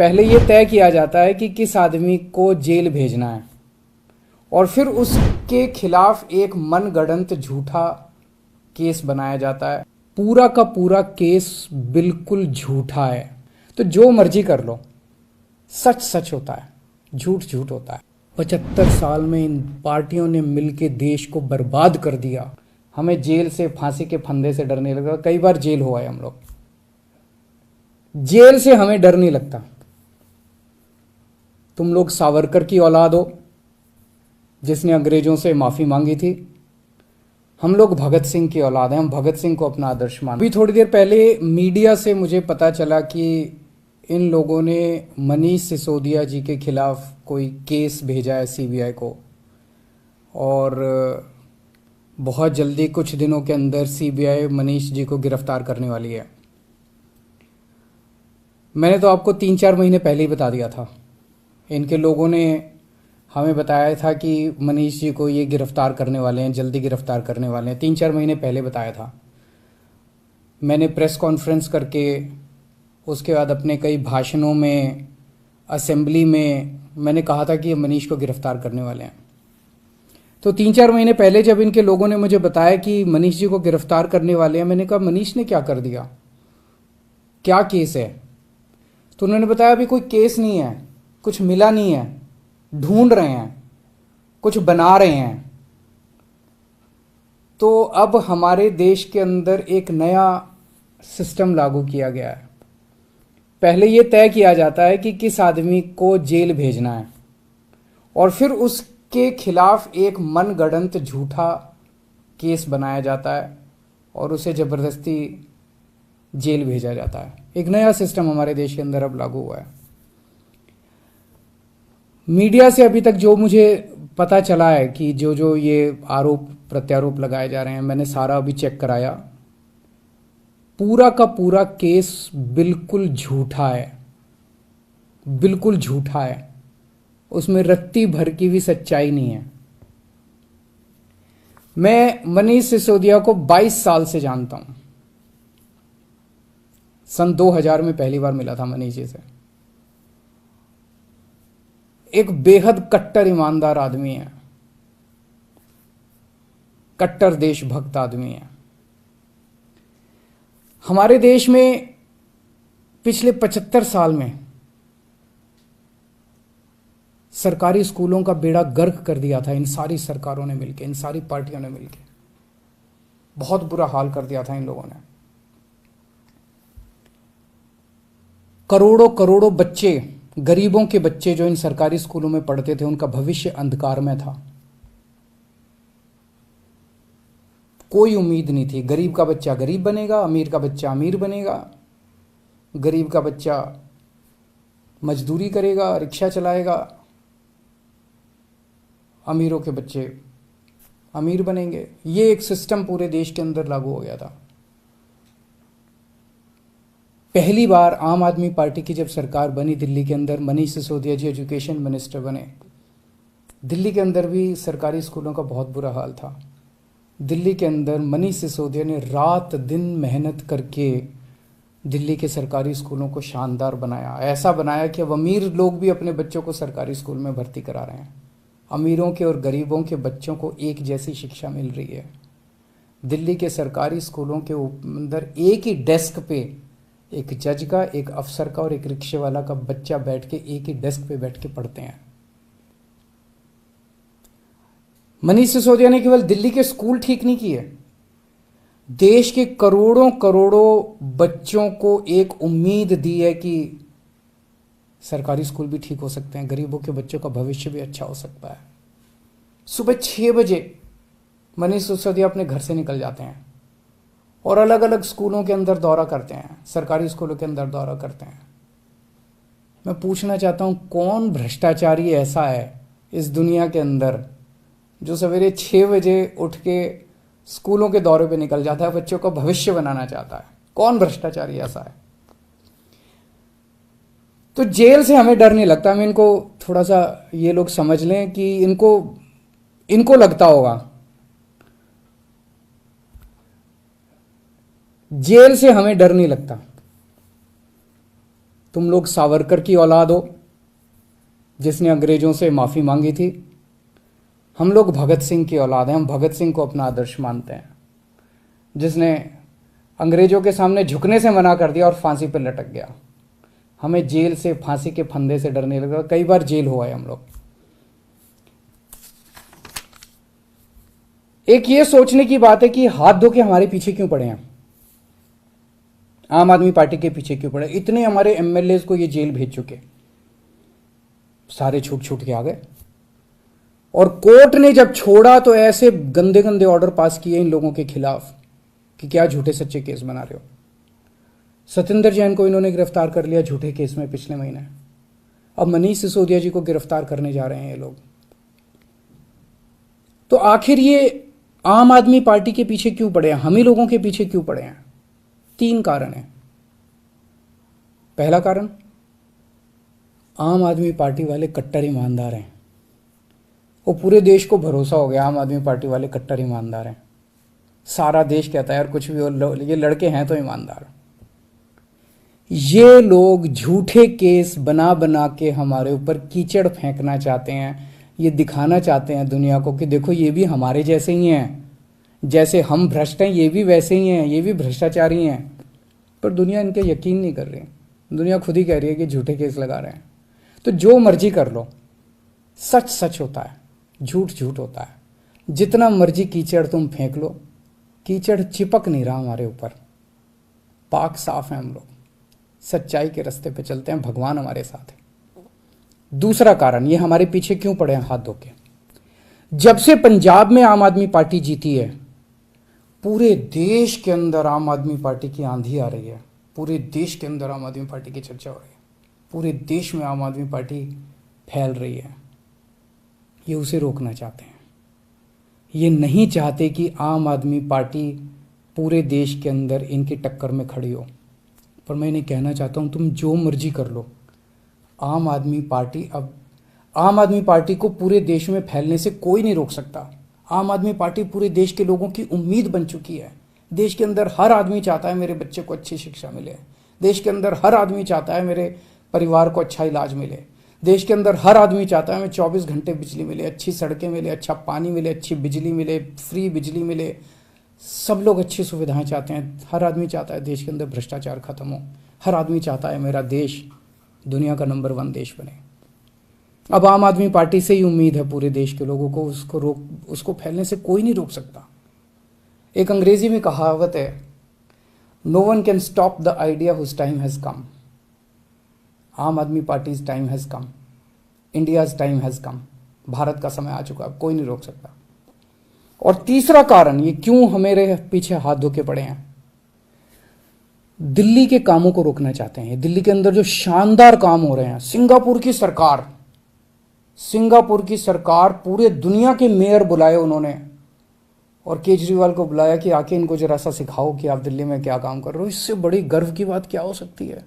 पहले ये तय किया जाता है कि किस आदमी को जेल भेजना है और फिर उसके खिलाफ एक मनगढ़ंत झूठा केस बनाया जाता है। पूरा का पूरा केस बिल्कुल झूठा है, तो जो मर्जी कर लो, सच सच होता है, झूठ झूठ होता है। 75 साल में इन पार्टियों ने मिलकर देश को बर्बाद कर दिया। हमें जेल से, फांसी के फंदे से डर नहीं लगता। कई बार जेल हुआ है हम लोग, जेल से हमें डर नहीं लगता। तुम लोग सावरकर की औलाद हो जिसने अंग्रेजों से माफी मांगी थी। हम लोग भगत सिंह की औलाद हैं, हम भगत सिंह को अपना आदर्श मानते हैं। अभी थोड़ी देर पहले मीडिया से मुझे पता चला कि इन लोगों ने मनीष सिसोदिया जी के खिलाफ कोई केस भेजा है सीबीआई को, और बहुत जल्दी कुछ दिनों के अंदर सीबीआई मनीष जी को गिरफ्तार करने वाली है। मैंने तो आपको 3-4 महीने पहले ही बता दिया था। इनके लोगों ने हमें बताया था कि मनीष जी को ये गिरफ्तार करने वाले हैं, जल्दी गिरफ्तार करने वाले हैं। 3-4 महीने पहले बताया था। मैंने प्रेस कॉन्फ्रेंस करके, उसके बाद अपने कई भाषणों में, असेंबली में मैंने कहा था कि मनीष को गिरफ्तार करने वाले हैं। तो 3-4 महीने पहले जब इनके लोगों ने मुझे बताया कि मनीष जी को गिरफ्तार करने वाले हैं, मैंने कहा मनीष ने क्या कर दिया, क्या केस है? तो उन्होंने बताया अभी कोई केस नहीं है, कुछ मिला नहीं है, ढूंढ रहे हैं, कुछ बना रहे हैं। तो अब हमारे देश के अंदर एक नया सिस्टम लागू किया गया है। पहले यह तय किया जाता है कि किस आदमी को जेल भेजना है और फिर उसके खिलाफ एक मनगढ़ंत झूठा केस बनाया जाता है और उसे जबरदस्ती जेल भेजा जाता है। एक नया सिस्टम हमारे देश के अंदर अब लागू हुआ है। मीडिया से अभी तक जो मुझे पता चला है कि जो जो ये आरोप प्रत्यारोप लगाए जा रहे हैं, मैंने सारा अभी चेक कराया। पूरा का पूरा केस बिल्कुल झूठा है, बिल्कुल झूठा है। उसमें रत्ती भर की भी सच्चाई नहीं है। मैं मनीष सिसोदिया को 22 साल से जानता हूं। सन 2000 में पहली बार मिला था मनीष जी से। एक बेहद कट्टर ईमानदार आदमी है, कट्टर देशभक्त आदमी है। हमारे देश में पिछले 75 साल में सरकारी स्कूलों का बेड़ा गर्क कर दिया था इन सारी सरकारों ने मिलकर, इन सारी पार्टियों ने मिलकर। बहुत बुरा हाल कर दिया था इन लोगों ने। करोड़ों करोड़ों बच्चे, गरीबों के बच्चे जो इन सरकारी स्कूलों में पढ़ते थे, उनका भविष्य अंधकार में था। कोई उम्मीद नहीं थी। गरीब का बच्चा गरीब बनेगा, अमीर का बच्चा अमीर बनेगा। गरीब का बच्चा मजदूरी करेगा, रिक्शा चलाएगा। अमीरों के बच्चे अमीर बनेंगे। ये एक सिस्टम पूरे देश के अंदर लागू हो गया था। पहली बार आम आदमी पार्टी की जब सरकार बनी दिल्ली के अंदर, मनीष सिसोदिया जी एजुकेशन मिनिस्टर बने। दिल्ली के अंदर भी सरकारी स्कूलों का बहुत बुरा हाल था। दिल्ली के अंदर मनीष सिसोदिया ने रात दिन मेहनत करके दिल्ली के सरकारी स्कूलों को शानदार बनाया। ऐसा बनाया कि अब अमीर लोग भी अपने बच्चों को सरकारी स्कूल में भर्ती करा रहे हैं। अमीरों के और गरीबों के बच्चों को एक जैसी शिक्षा मिल रही है। दिल्ली के सरकारी स्कूलों के अंदर एक ही डेस्क पे एक जज का, एक अफसर का और एक रिक्शे वाला का बच्चा बैठ के एक ही डेस्क पे बैठ के पढ़ते हैं। मनीष सिसोदिया ने केवल दिल्ली के स्कूल ठीक नहीं किए, देश के करोड़ों करोड़ों बच्चों को एक उम्मीद दी है कि सरकारी स्कूल भी ठीक हो सकते हैं, गरीबों के बच्चों का भविष्य भी अच्छा हो सकता है। सुबह 6 बजे मनीष सिसोदिया अपने घर से निकल जाते हैं और अलग अलग स्कूलों के अंदर दौरा करते हैं, सरकारी स्कूलों के अंदर दौरा करते हैं। मैं पूछना चाहता हूं, कौन भ्रष्टाचारी ऐसा है इस दुनिया के अंदर जो सवेरे 6 बजे उठ के स्कूलों के दौरे पे निकल जाता है, बच्चों का भविष्य बनाना चाहता है? कौन भ्रष्टाचारी ऐसा है? तो जेल से हमें डर नहीं लगता। हमें इनको थोड़ा सा ये लोग समझ लें कि इनको लगता होगा जेल से हमें डर नहीं लगता। तुम लोग सावरकर की औलाद हो जिसने अंग्रेजों से माफ़ी मांगी थी। हम लोग भगत सिंह की औलाद हैं, हम भगत सिंह को अपना आदर्श मानते हैं, जिसने अंग्रेजों के सामने झुकने से मना कर दिया और फांसी पर लटक गया। हमें जेल से, फांसी के फंदे से डरने लगा। कई बार जेल हुआ है हम लोग। एक ये सोचने की बात है कि हाथ धो के हमारे पीछे क्यों पड़े हैं, आम आदमी पार्टी के पीछे क्यों पड़े। इतने हमारे एमएलए को ये जेल भेज चुके, सारे छूट छूट के आ गए। और कोर्ट ने जब छोड़ा तो ऐसे गंदे गंदे ऑर्डर पास किए इन लोगों के खिलाफ कि क्या झूठे सच्चे केस बना रहे हो। सत्येंद्र जैन को इन्होंने गिरफ्तार कर लिया झूठे केस में पिछले महीने। अब मनीष सिसोदिया जी को गिरफ्तार करने जा रहे हैं ये लोग। तो आखिर ये आम आदमी पार्टी के पीछे क्यों पड़े हैं, हम ही लोगों के पीछे क्यों पड़े हैं। 3 कारण हैं। पहला कारण, आम आदमी पार्टी वाले कट्टर ईमानदार हैं। वो पूरे देश को भरोसा हो गया आम आदमी पार्टी वाले कट्टर ईमानदार हैं। सारा देश कहता है यार कुछ भी हो, ये लड़के हैं तो ईमानदार। ये लोग झूठे केस बना बना के हमारे ऊपर कीचड़ फेंकना चाहते हैं। ये दिखाना चाहते हैं दुनिया को कि देखो ये भी हमारे जैसे ही हैं, जैसे हम भ्रष्ट हैं ये भी वैसे ही हैं, ये भी भ्रष्टाचारी हैं। पर दुनिया इनके यकीन नहीं कर रही। दुनिया खुद ही कह रही है कि झूठे केस लगा रहे हैं। तो जो मर्जी कर लो, सच सच होता है, झूठ झूठ होता है। जितना मर्जी कीचड़ तुम फेंक लो, कीचड़ चिपक नहीं रहा हमारे ऊपर। पाक साफ है हम लोग, सच्चाई के रास्ते पे चलते हैं, भगवान हमारे साथ है। दूसरा कारण, ये हमारे पीछे क्यों पड़े हैं हाथ धो के। जब से पंजाब में आम आदमी पार्टी जीती है, पूरे देश के अंदर आम आदमी पार्टी की आंधी आ रही है। पूरे देश के अंदर आम आदमी पार्टी की चर्चा हो रही है। पूरे देश में आम आदमी पार्टी फैल रही है। ये उसे रोकना चाहते हैं। ये नहीं चाहते कि आम आदमी पार्टी पूरे देश के अंदर इनकी टक्कर में खड़ी हो। पर मैं इन्हें कहना चाहता हूँ, तुम जो मर्जी कर लो, आम आदमी पार्टी को पूरे देश में फैलने से कोई नहीं रोक सकता। आम आदमी पार्टी पूरे देश के लोगों की उम्मीद बन चुकी है। देश के अंदर हर आदमी चाहता है मेरे बच्चे को अच्छी शिक्षा मिले। देश के अंदर हर आदमी चाहता है मेरे परिवार को अच्छा इलाज मिले। देश के अंदर हर आदमी चाहता है हमें 24 घंटे बिजली मिले, अच्छी सड़कें मिले, अच्छा पानी मिले, अच्छी बिजली मिले, फ्री बिजली मिले। सब लोग अच्छी सुविधाएं चाहते हैं। हर आदमी चाहता है देश के अंदर भ्रष्टाचार खत्म हो। हर आदमी चाहता है मेरा देश दुनिया का नंबर 1 देश बने। अब आम आदमी पार्टी से ही उम्मीद है पूरे देश के लोगों को, उसको फैलने से कोई नहीं रोक सकता। एक अंग्रेजी में कहावत है, no one can stop the idea whose time has come. Aam Aadmi party's time has come, India's time has come. Bharat का समय आ चुका, अब कोई नहीं रोक सकता। और तीसरा कारण, ये क्यों हमारे पीछे हाथ धो के पड़े हैं, दिल्ली के कामों को रोकना चाहते हैं। दिल्ली के अंदर जो शानदार काम हो रहे हैं, सिंगापुर की सरकार पूरे दुनिया के मेयर बुलाए उन्होंने, और केजरीवाल को बुलाया कि आके इनको जरा सा सिखाओ कि आप दिल्ली में क्या काम कर रहे हो। इससे बड़ी गर्व की बात क्या हो सकती है।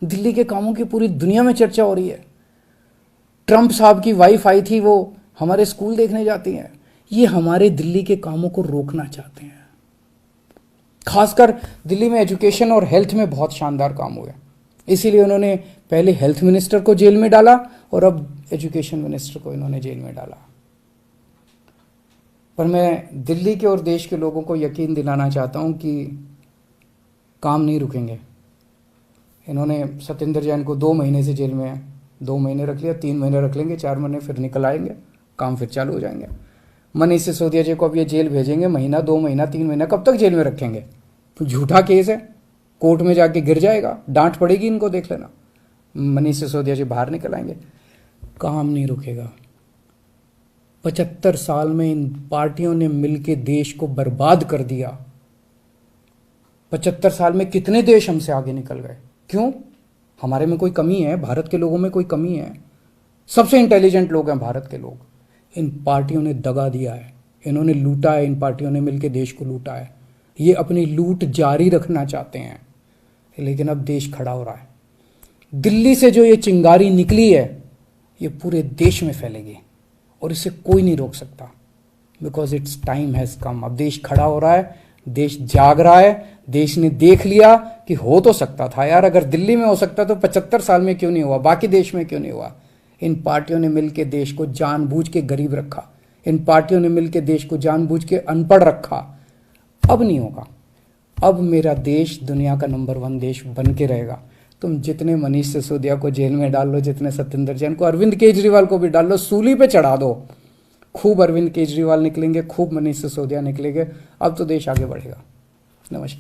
दिल्ली के कामों की पूरी दुनिया में चर्चा हो रही है। ट्रंप साहब की वाइफ आई थी, वो हमारे स्कूल देखने जाती हैं। ये हमारे दिल्ली के कामों को रोकना चाहते हैं। खासकर दिल्ली में एजुकेशन और हेल्थ में बहुत शानदार काम हुए, इसीलिए उन्होंने पहले हेल्थ मिनिस्टर को जेल में डाला और अब एजुकेशन मिनिस्टर को इन्होंने जेल में डाला। पर मैं दिल्ली के और देश के लोगों को यकीन दिलाना चाहता हूं कि काम नहीं रुकेंगे। इन्होंने सत्येंद्र जैन को 2 महीने से जेल में 2 महीने रख लिया, 3 महीने रख लेंगे, 4 महीने फिर निकल आएंगे, काम फिर चालू हो जाएंगे। मनीष सिसोदिया जी को अब ये जेल भेजेंगे, महीना 2 महीना 3 महीना, कब तक जेल में रखेंगे। तो झूठा केस है, कोर्ट में जाके गिर जाएगा, डांट पड़ेगी इनको, देख लेना। मनीष सिसोदिया जी बाहर निकल आएंगे, काम नहीं रुकेगा। 75 साल में इन पार्टियों ने मिलकर देश को बर्बाद कर दिया। 75 साल में कितने देश हमसे आगे निकल गए। क्यों? हमारे में कोई कमी है, भारत के लोगों में कोई कमी है। सबसे इंटेलिजेंट लोग हैं भारत के लोग। इन पार्टियों ने दगा दिया है, इन्होंने लूटा है, इन पार्टियों ने मिलकर देश को लूटा है। ये अपनी लूट जारी रखना चाहते हैं, लेकिन अब देश खड़ा हो रहा है। दिल्ली से जो ये चिंगारी निकली है, ये पूरे देश में फैलेगी और इसे कोई नहीं रोक सकता, because it's time has come. अब देश खड़ा हो रहा है, देश जाग रहा है, देश ने देख लिया कि हो तो सकता था यार, अगर दिल्ली में हो सकता तो 75 साल में क्यों नहीं हुआ, बाकी देश में क्यों नहीं हुआ। इन पार्टियों ने मिलकर देश को जानबूझ के गरीब रखा, इन पार्टियों ने मिलकर देश को जानबूझ के अनपढ़ रखा। अब नहीं होगा, अब मेरा देश दुनिया का नंबर 1 देश बन के रहेगा। तुम जितने मनीष सिसोदिया को जेल में डाल लो, जितने सत्येंद्र जैन को, अरविंद केजरीवाल को भी डाल लो, सूली पे चढ़ा दो, खूब अरविंद केजरीवाल निकलेंगे, खूब मनीष सिसोदिया निकलेंगे। अब तो देश आगे बढ़ेगा। नमस्कार।